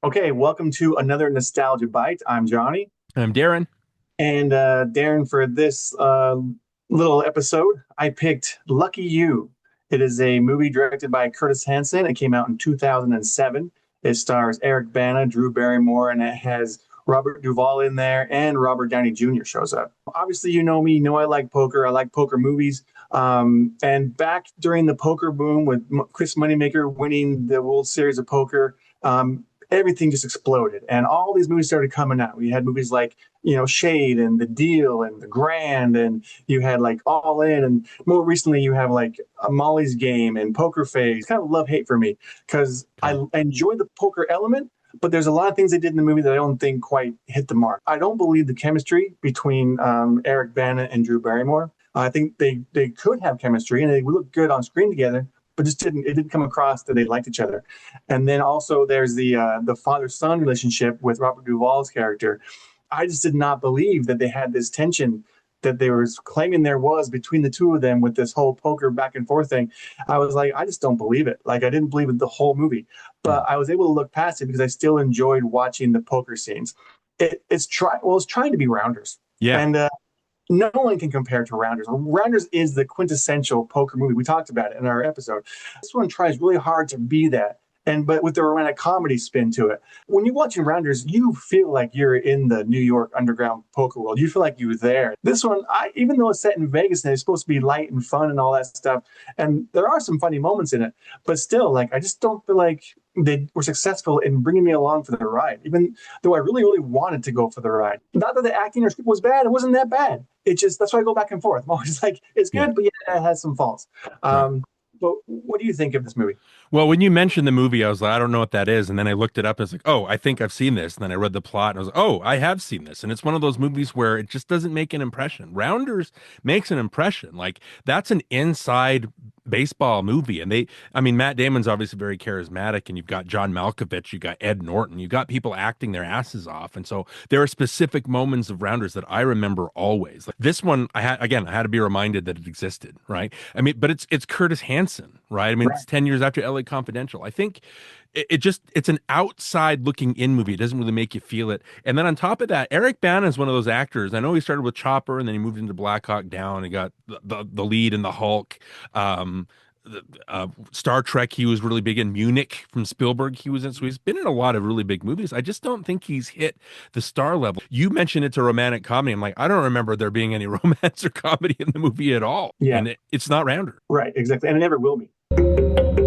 Okay, welcome to another Nostalgia Bite. I'm Johnny. I'm Darren. And Darren, for this little episode, I picked Lucky You. It is a movie directed by Curtis Hanson. It came out in 2007. It stars Eric Bana, Drew Barrymore, and it has Robert Duvall in there, and Robert Downey Jr. shows up. Obviously, you know me, you know I like poker. I like poker movies. And back during the poker boom with Chris Moneymaker winning the World Series of Poker, everything just exploded. And all these movies started coming out. We had movies like Shade and The Deal and The Grand, and you had like All In, and more recently you have like Molly's Game and Poker Face. Kind of love hate for me because Okay. I enjoy the poker element, but there's a lot of things they did in the movie that I don't think quite hit the mark. I don't believe the chemistry between Eric Bana and Drew Barrymore. I think they could have chemistry and they would look good on screen together, but just didn't come across that they liked each other. And then also there's the father son relationship with Robert Duvall's character. I just did not believe that they had this tension that they were claiming there was between the two of them with this whole poker back and forth thing. I was like, I just don't believe it. Like I didn't believe it the whole movie, but Mm. I was able to look past it because I still enjoyed watching the poker scenes. It's trying to be Rounders, Yeah. and no one can compare to Rounders. Rounders is the quintessential poker movie. We talked about it in our episode. This one tries really hard to be that, and but with the romantic comedy spin to it. When you're watching Rounders, you feel like you're in the New York underground poker world. You feel like you're there. This one, even though it's set in Vegas and it's supposed to be light and fun and all that stuff, and there are some funny moments in it, but still, like I just don't feel like they were successful in bringing me along for the ride, even though I really, really wanted to go for the ride. Not that the acting or script was bad; it wasn't that bad. It just that's why I go back and forth. I'm always like, it's Yeah. good, but yeah, it has some faults. Right. But what do you think of this movie? Well, when you mentioned the movie, I was like, I don't know what that is. And then I looked it up. I was like, oh, I think I've seen this. And then I read the plot and I was like, oh, I have seen this. And it's one of those movies where it just doesn't make an impression. Rounders makes an impression. Like that's an inside baseball movie. And I mean, Matt Damon's obviously very charismatic. And you've got John Malkovich, you got Ed Norton, you got people acting their asses off. And so there are specific moments of Rounders that I remember always. Like this one, I had to be reminded that it existed, right? I mean, but it's Curtis Hanson, right? I mean, Right. it's 10 years after LA Confidential. I think it's an outside looking in movie. It doesn't really make you feel it. And then on top of that, Eric Bana is one of those actors. I know he started with Chopper and then he moved into Black Hawk Down. He got the lead in the Hulk. Um, Star Trek, he was really big in Munich from Spielberg. He was in, so he's been in a lot of really big movies. I just don't think he's hit the star level. You mentioned it's a romantic comedy. I'm like, I don't remember there being any romance or comedy in the movie at all, Yeah. and it's not Rounder. Right. Exactly. And it never will be.